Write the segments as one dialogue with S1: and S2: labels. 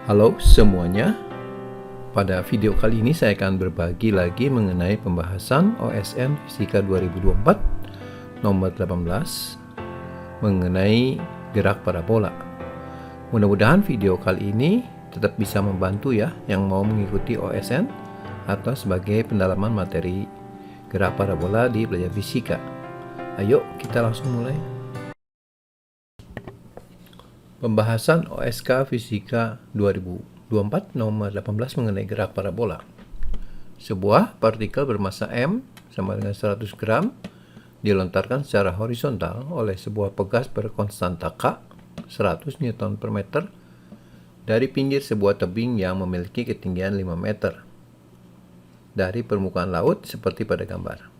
S1: Halo semuanya, pada video kali ini saya akan berbagi lagi mengenai pembahasan OSN Fisika 2024 nomor 18 mengenai gerak parabola. Mudah-mudahan video kali ini tetap bisa membantu ya yang mau mengikuti OSN atau sebagai pendalaman materi gerak parabola di belajar fisika. Ayo kita langsung mulai. Pembahasan OSK Fisika 2024 nomor 18 mengenai gerak parabola. Sebuah partikel bermassa M sama dengan 100 gram dilontarkan secara horizontal oleh sebuah pegas berkonstanta K 100 Newton per meter dari pinggir sebuah tebing yang memiliki ketinggian 5 meter dari permukaan laut seperti pada gambar.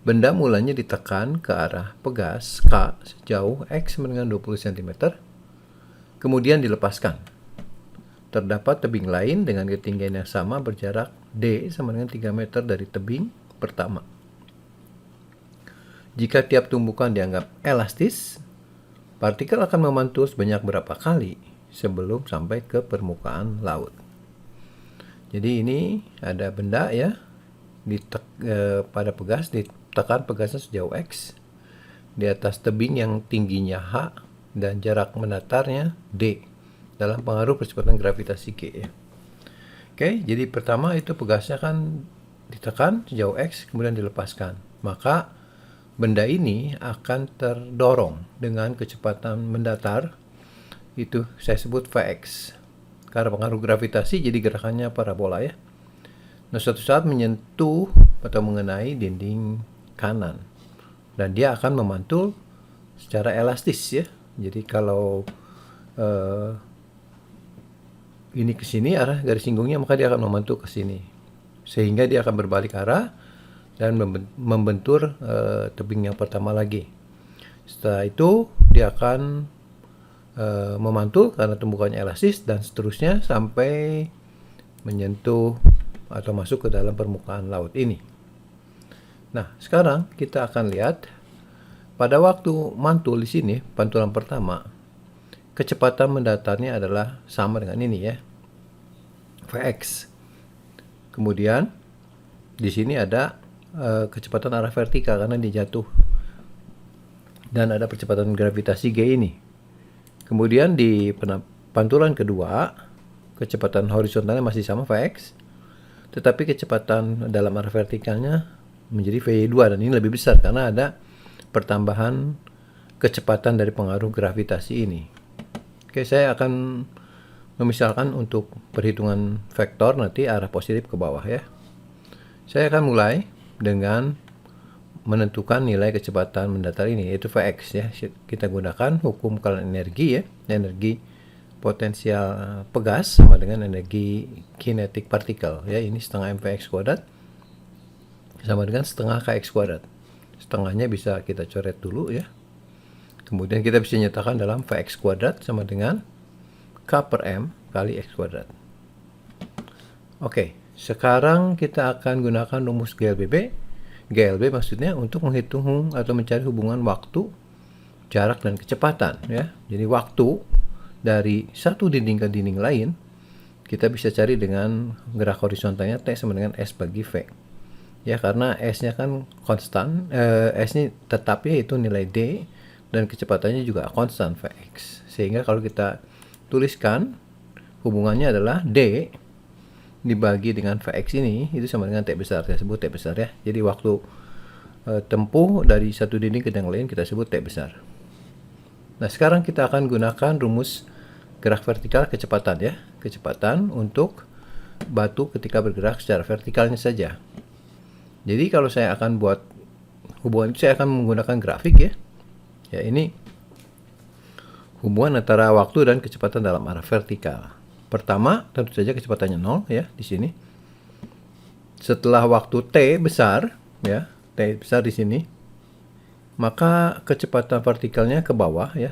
S1: Benda mulanya ditekan ke arah pegas K sejauh X sama dengan 20 cm, kemudian dilepaskan. Terdapat tebing lain dengan ketinggian yang sama berjarak D sama dengan 3 meter dari tebing pertama. Jika tiap tumbukan dianggap elastis, partikel akan memantul sebanyak berapa kali sebelum sampai ke permukaan laut. Jadi ini ada benda ya, pada pegas ditekan pegasnya sejauh X di atas tebing yang tingginya H dan jarak mendatarnya D dalam pengaruh percepatan gravitasi G ya. Oke, jadi pertama itu pegasnya kan ditekan sejauh X kemudian dilepaskan. Maka benda ini akan terdorong dengan kecepatan mendatar, itu saya sebut Vx. Karena pengaruh gravitasi jadi gerakannya parabola ya. Nah, suatu saat menyentuh atau mengenai dinding kanan dan dia akan memantul secara elastis ya. Jadi kalau ini ke sini arah garis singgungnya, maka dia akan memantul ke sini sehingga dia akan berbalik arah dan membentur tebing yang pertama lagi. Setelah itu dia akan memantul karena tumbukannya elastis dan seterusnya sampai menyentuh atau masuk ke dalam permukaan laut ini. Nah, sekarang kita akan lihat pada waktu mantul di sini, pantulan pertama, kecepatan mendatarnya adalah sama dengan ini ya, Vx. Kemudian di sini ada kecepatan arah vertikal karena dia jatuh dan ada percepatan gravitasi G ini. Kemudian di pantulan kedua, kecepatan horizontalnya masih sama Vx, tetapi kecepatan dalam arah vertikalnya menjadi V2 dan ini lebih besar karena ada pertambahan kecepatan dari pengaruh gravitasi ini. Oke, saya akan memisalkan untuk perhitungan vektor nanti arah positif ke bawah ya. Saya akan mulai dengan menentukan nilai kecepatan mendatar ini, yaitu Vx ya. Kita gunakan hukum kalian energi ya. Energi potensial pegas sama dengan energi kinetik partikel ya. Ini setengah mvx kuadrat sama dengan setengah kx kuadrat. Setengahnya bisa kita coret dulu ya. Kemudian kita bisa nyatakan dalam Vx kuadrat sama dengan K per M kali X kuadrat. Oke, sekarang kita akan gunakan rumus GLBB. GLB maksudnya untuk menghitung atau mencari hubungan waktu, jarak, dan kecepatan ya. Jadi waktu dari satu dinding ke dinding lain kita bisa cari dengan gerak horizontalnya T sama dengan S bagi V. Ya, karena S-nya kan konstan, S-nya tetap yaitu nilai D dan kecepatannya juga konstan Vx. Sehingga kalau kita tuliskan hubungannya adalah D dibagi dengan Vx ini itu sama dengan T besar, saya sebut T besar ya. Jadi waktu tempuh dari satu dinding ke yang lain kita sebut T besar. Nah, sekarang kita akan gunakan rumus gerak vertikal kecepatan ya. Kecepatan untuk batu ketika bergerak secara vertikalnya saja. Jadi kalau saya akan buat hubungan itu, saya akan menggunakan grafik ya. Ya, ini hubungan antara waktu dan kecepatan dalam arah vertikal. Pertama, tentu saja kecepatannya 0 ya di sini. Setelah waktu T besar ya, T besar di sini, maka kecepatan partikelnya ke bawah ya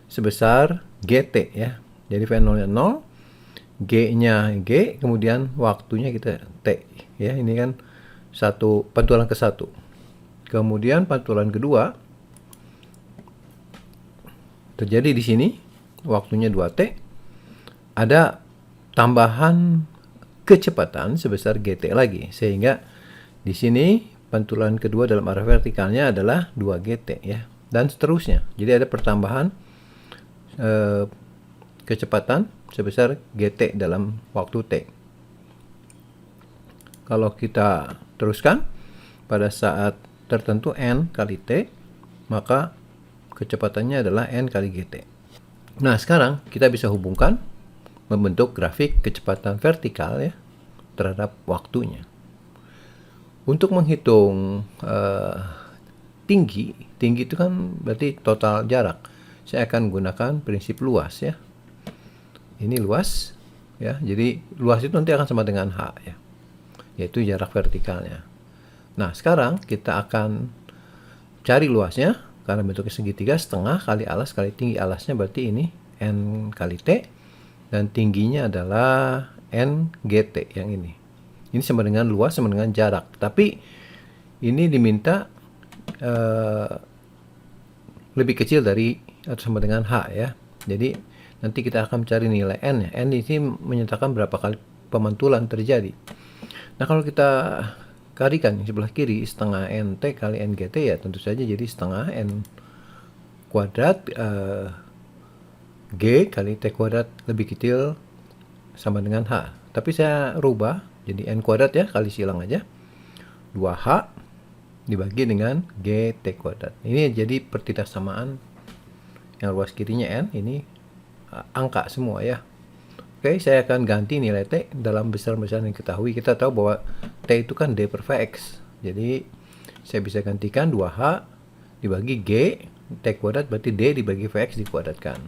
S1: sebesar GT ya. Jadi V0-nya 0, G-nya G, kemudian waktunya kita T ya. Ini kan satu pantulan ke satu. Kemudian pantulan kedua terjadi di sini, waktunya 2T. ada tambahan kecepatan sebesar GT lagi, sehingga di sini pantulan kedua dalam arah vertikalnya adalah 2 GT ya, dan seterusnya. Jadi ada pertambahan kecepatan sebesar GT dalam waktu T. Kalau kita teruskan pada saat tertentu N kali T, maka kecepatannya adalah N kali GT. Nah, sekarang kita bisa hubungkan membentuk grafik kecepatan vertikal ya terhadap waktunya. Untuk menghitung tinggi itu kan berarti total jarak. Saya akan gunakan prinsip luas ya. Ini luas ya. Jadi luas itu nanti akan sama dengan H ya, yaitu jarak vertikalnya. Nah, sekarang kita akan cari luasnya karena bentuknya segitiga, setengah kali alas kali tinggi alasnya, berarti ini N kali T, dan tingginya adalah N GT yang ini. Ini sama dengan luas sama dengan jarak, tapi ini diminta lebih kecil dari atau sama dengan H ya. Jadi nanti kita akan cari nilai N ya. N ini menyatakan berapa kali pemantulan terjadi. Nah, kalau kita kalikan di sebelah kiri, setengah NT kali NGT ya tentu saja jadi setengah N kuadrat G kali T kuadrat lebih kecil sama dengan H. Tapi saya rubah jadi N kuadrat ya, kali silang aja. 2H dibagi dengan GT kuadrat. Ini jadi pertidaksamaan yang ruas kirinya N, ini angka semua ya. Oke, saya akan ganti nilai T dalam besar-besaran yang diketahui. Kita tahu bahwa T itu kan D per Vx. Jadi saya bisa gantikan 2H dibagi G T kuadrat, berarti D dibagi Vx dikuadratkan.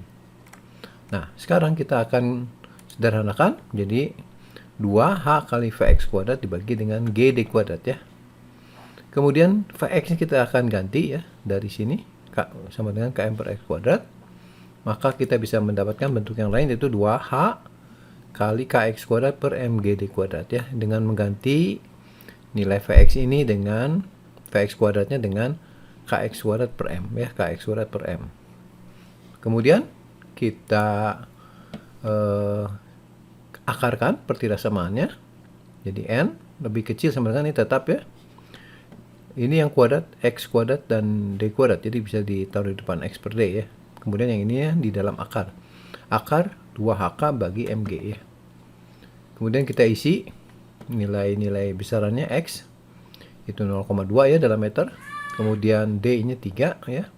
S1: Nah, sekarang kita akan sederhanakan jadi 2H kali Vx kuadrat dibagi dengan GD kuadrat ya. Kemudian Vx kita akan ganti ya, dari sini K sama dengan Km per X kuadrat. Maka kita bisa mendapatkan bentuk yang lain, yaitu 2H kali Kx kuadrat per MGD kuadrat ya, dengan mengganti nilai Vx ini dengan Vx kuadratnya dengan Kx kuadrat per M ya, Kx kuadrat per M. Kemudian kita akarkan pertidaksamaannya, jadi N lebih kecil sama dengan ini tetap ya. Ini yang kuadrat X kuadrat dan D kuadrat, jadi bisa ditaruh di depan X per D ya. Kemudian yang ini ya di dalam akar 2HK bagi MG ya. Kemudian kita isi nilai-nilai besarannya X itu 0,2 ya dalam meter. Kemudian D nya 3 ya,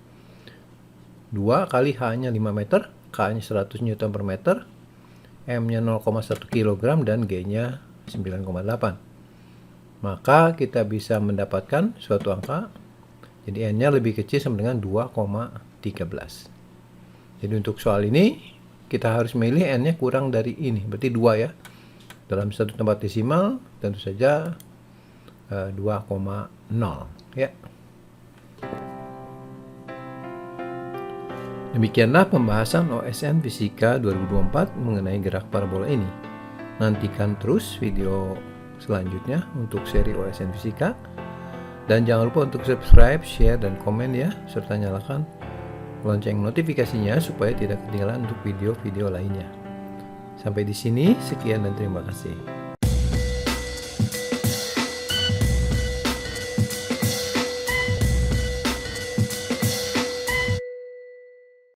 S1: 2 kali H nya 5 meter, K nya 100 Newton per meter, M nya 0,1 kg, dan G nya 9,8. Maka kita bisa mendapatkan suatu angka, jadi N nya lebih kecil sama dengan 2,13. Jadi untuk soal ini kita harus memilih N nya kurang dari ini, berarti 2 ya. Dalam satu tempat desimal tentu saja 2,0 ya. Demikianlah pembahasan OSN Fisika 2024 mengenai gerak parabola ini. Nantikan terus video selanjutnya untuk seri OSN Fisika. Dan jangan lupa untuk subscribe, share, dan komen ya, serta nyalakan lonceng notifikasinya supaya tidak ketinggalan untuk video-video lainnya. Sampai di sini, sekian dan terima kasih.